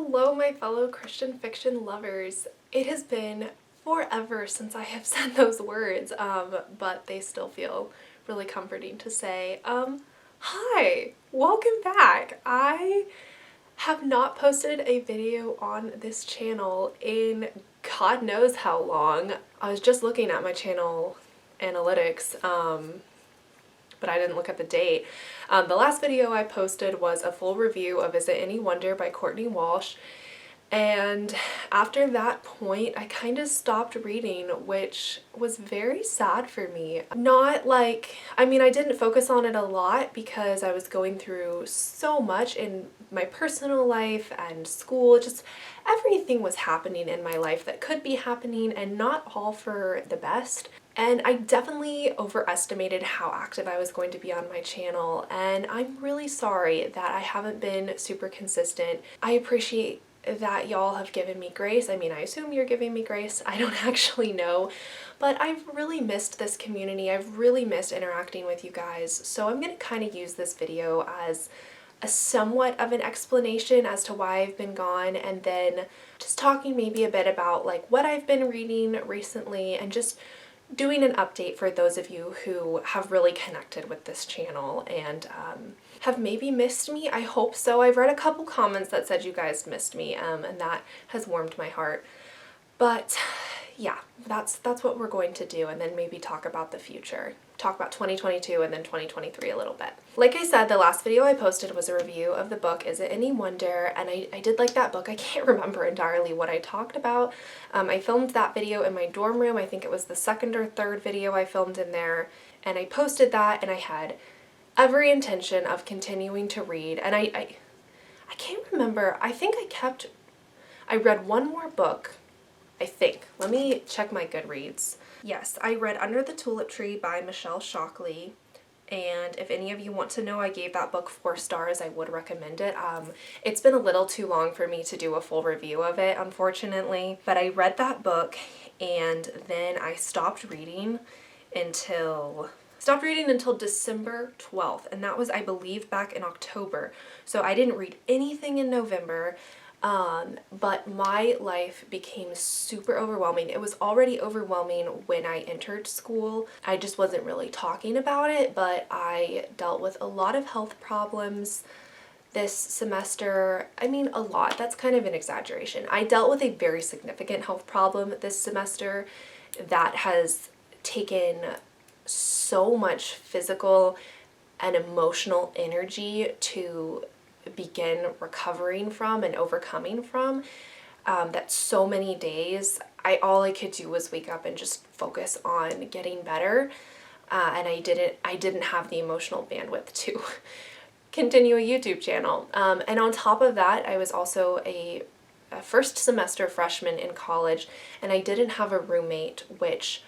Hello, my fellow Christian fiction lovers. It has been forever since I have said those words, but they still feel really comforting to say. Hi, welcome back. I have not posted a video on this channel in God knows how long. I was just looking at my channel analytics, but I didn't look at the date. The last video I posted was a full review of Is It Any Wonder by Courtney Walsh, and after that point I kind of stopped reading, which was very sad for me. Not like, I mean, I didn't focus on it a lot because I was going through so much in my personal life and school. Just everything was happening in my life that could be happening, and not all for the best. And I definitely overestimated how active I was going to be on my channel, and I'm really sorry that I haven't been super consistent. I appreciate that y'all have given me grace. I mean, I assume you're giving me grace. I don't actually know, but I've really missed this community. I've really missed interacting with you guys. So I'm gonna kind of use this video as a somewhat of an explanation as to why I've been gone, and then just talking maybe a bit about like what I've been reading recently, and just doing an update for those of you who have really connected with this channel and have maybe missed me. I hope so. I've read a couple comments that said you guys missed me, and that has warmed my heart. But yeah, that's what we're going to do, and then maybe talk about the future. Talk about 2022 and then 2023 a little bit. Like I said, the last video I posted was a review of the book Is It Any Wonder, and I did like that book. I can't remember entirely what I talked about. I filmed that video in my dorm room. I think it was the second or third video I filmed in there, and I posted that, and I had every intention of continuing to read, and I can't remember. I think I read one more book, I think. Let me check my Goodreads. Yes, I read Under the Tulip Tree by Michelle Shockley, and if any of you want to know, I gave that book 4 stars. I would recommend it. It's been a little too long for me to do a full review of it, unfortunately, but I read that book, and then I stopped reading until December 12th, and that was, I believe, back in October. So I didn't read anything in November. But my life became super overwhelming. It was already overwhelming when I entered school. I just wasn't really talking about it, but I dealt with a lot of health problems this semester. I mean, a lot. That's kind of an exaggeration. I dealt with a very significant health problem this semester that has taken so much physical and emotional energy to begin recovering from and overcoming from, that so many days all I could do was wake up and just focus on getting better, and I didn't have the emotional bandwidth to continue a YouTube channel, and on top of that, I was also a first semester freshman in college, and I didn't have a roommate, which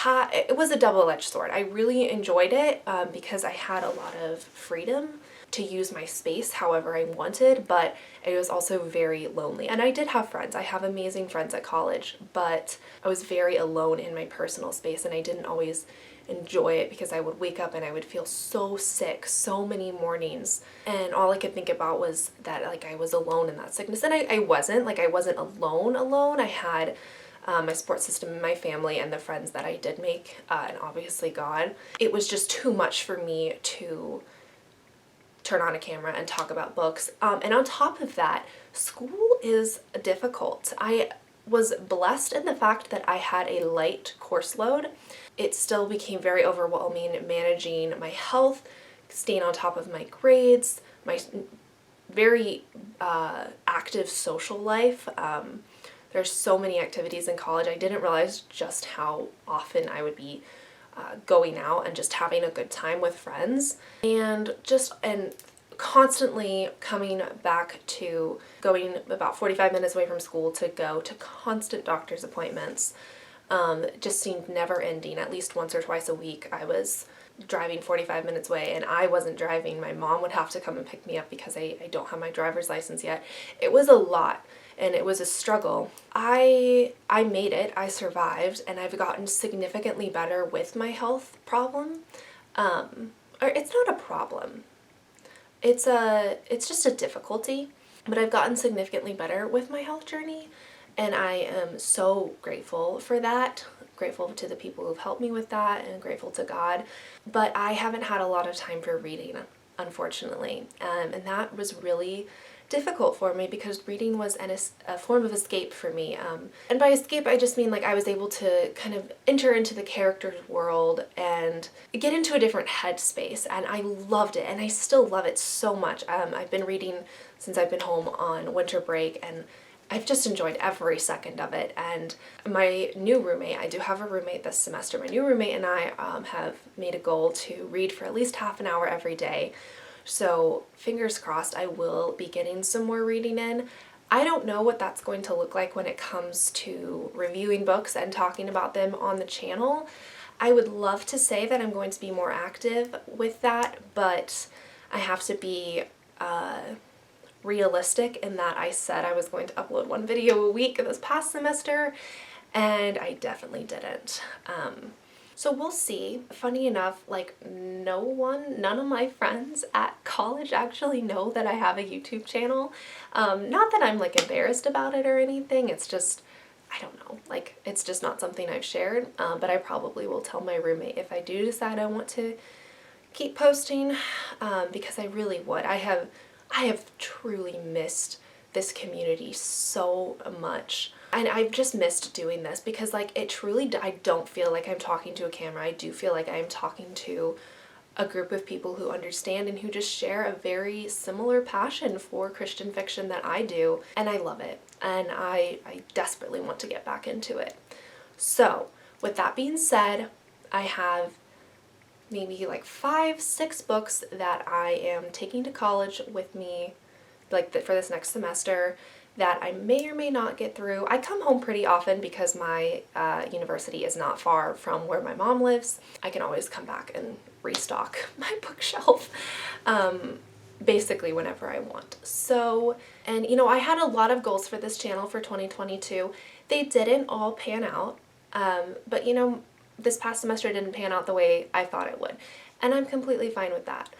it was a double-edged sword. I really enjoyed it because I had a lot of freedom to use my space however I wanted, but it was also very lonely. And I did have friends. I have amazing friends at college, but I was very alone in my personal space, and I didn't always enjoy it because I would wake up and I would feel so sick so many mornings, and all I could think about was that like I was alone in that sickness, and I wasn't. Like, I wasn't alone. I had my support system in my family and the friends that I did make, and obviously God. It was just too much for me to turn on a camera and talk about books. And on top of that, school is difficult. I was blessed in the fact that I had a light course load. It still became very overwhelming managing my health, staying on top of my grades, my very active social life. There's so many activities in college. I didn't realize just how often I would be going out and just having a good time with friends, and constantly coming back to going about 45 minutes away from school to go to constant doctor's appointments. Just seemed never ending. At least once or twice a week I was driving 45 minutes away, and I wasn't driving. My mom would have to come and pick me up because I don't have my driver's license yet. It was a lot, and it was a struggle. I made it, I survived, and I've gotten significantly better with my health problem. Or it's not a problem. It's just a difficulty. but I've gotten significantly better with my health journey, and I am so grateful for that. Grateful to the people who've helped me with that, and grateful to God. But I haven't had a lot of time for reading, unfortunately, and that was really difficult for me because reading was a form of escape for me. And by escape, I just mean like I was able to kind of enter into the character's world and get into a different headspace, and I loved it, and I still love it so much. I've been reading since I've been home on winter break, and I've just enjoyed every second of it. And my new roommate, I do have a roommate this semester, my new roommate and I have made a goal to read for at least half an hour every day. So fingers crossed I will be getting some more reading in. I don't know what that's going to look like when it comes to reviewing books and talking about them on the channel. I would love to say that I'm going to be more active with that, but I have to be realistic in that I said I was going to upload one video a week this past semester, and I definitely didn't. So we'll see. Funny enough, like none of my friends at college actually know that I have a YouTube channel. Not that I'm like embarrassed about it or anything, it's just, I don't know, like it's just not something I've shared, but I probably will tell my roommate if I do decide I want to keep posting, because I really would. I have truly missed this community so much. And I've just missed doing this because like it truly, I don't feel like I'm talking to a camera. I do feel like I'm talking to a group of people who understand and who just share a very similar passion for Christian fiction that I do. And I love it. And I desperately want to get back into it. So with that being said, I have maybe like 5-6 books that I am taking to college with me, like for this next semester, that I may or may not get through. I come home pretty often because my university is not far from where my mom lives. I can always come back and restock my bookshelf basically whenever I want. So, and you know, I had a lot of goals for this channel for 2022. They didn't all pan out, but you know, this past semester didn't pan out the way I thought it would, and I'm completely fine with that.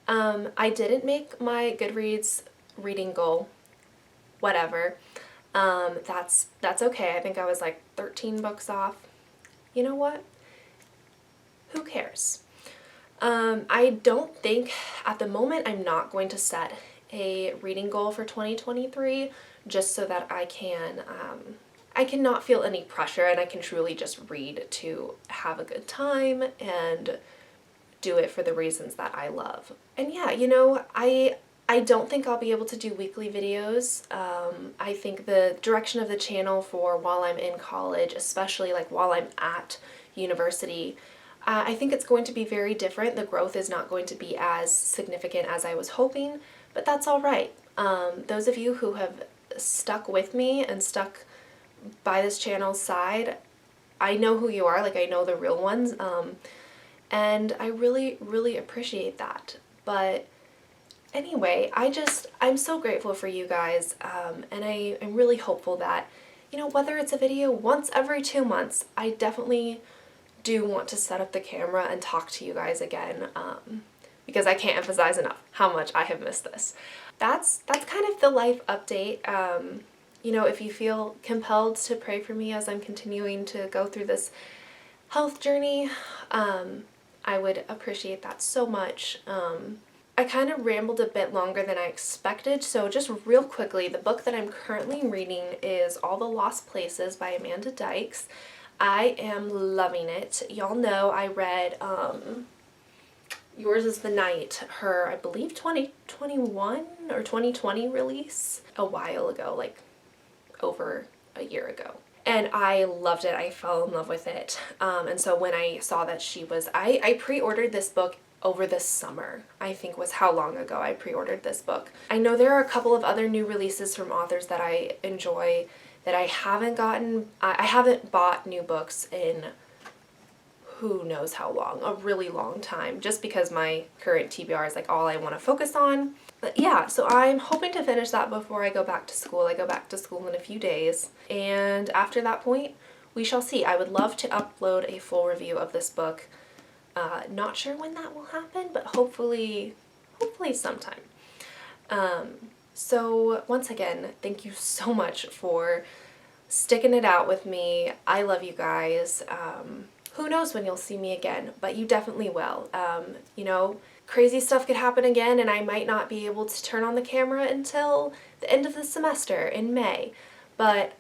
I didn't make my Goodreads reading goal, whatever. That's okay. I think I was like 13 books off. You know what? Who cares? I don't think, at the moment, I'm not going to set a reading goal for 2023 just so that I can not feel any pressure and I can truly just read to have a good time and do it for the reasons that I love. And yeah, you know, I don't think I'll be able to do weekly videos. I think the direction of the channel for while I'm in college, especially like while I'm at university, I think it's going to be very different. The growth is not going to be as significant as I was hoping, but that's all right. Those of you who have stuck with me and stuck by this channel's side, I know who you are, like I know the real ones, and I really, really appreciate that. But anyway, I'm so grateful for you guys, and I'm really hopeful that, you know, whether it's a video once every 2 months, I definitely do want to set up the camera and talk to you guys again, because I can't emphasize enough how much I have missed this. That's kind of the life update. You know, if you feel compelled to pray for me as I'm continuing to go through this health journey, I would appreciate that so much. I kind of rambled a bit longer than I expected, so just real quickly, the book that I'm currently reading is All the Lost Places by Amanda Dykes. I am loving it. Y'all know I read Yours is the Night, her, I believe 2021 or 2020 release a while ago, like over a year ago. And I loved it. I fell in love with it. And so when I saw that she was, I pre-ordered this book over this summer, I think was how long ago I pre-ordered this book. I know there are a couple of other new releases from authors that I enjoy that I haven't gotten. I haven't bought new books in who knows how long, a really long time, just because my current TBR is like all I want to focus on. But yeah, so I'm hoping to finish that before I go back to school. I go back to school in a few days, and after that point, we shall see. I would love to upload a full review of this book. Not sure when that will happen, but hopefully sometime. So once again, thank you so much for sticking it out with me. I love you guys. Who knows when you'll see me again, but you definitely will. You know, crazy stuff could happen again and I might not be able to turn on the camera until the end of the semester in May. But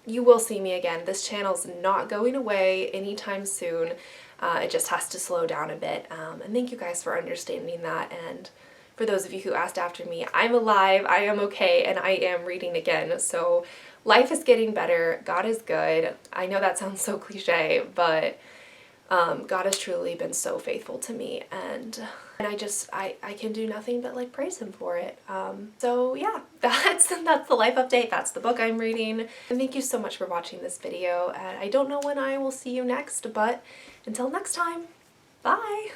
you will see me again. This channel's not going away anytime soon. It just has to slow down a bit. And thank you guys for understanding that. And for those of you who asked after me, I'm alive, I am okay, and I am reading again. So life is getting better. God is good. I know that sounds so cliche, but God has truly been so faithful to me, and I can do nothing but like praise him for it. So yeah, that's the life update. That's the book I'm reading. And thank you so much for watching this video. I don't know when I will see you next, but until next time, bye.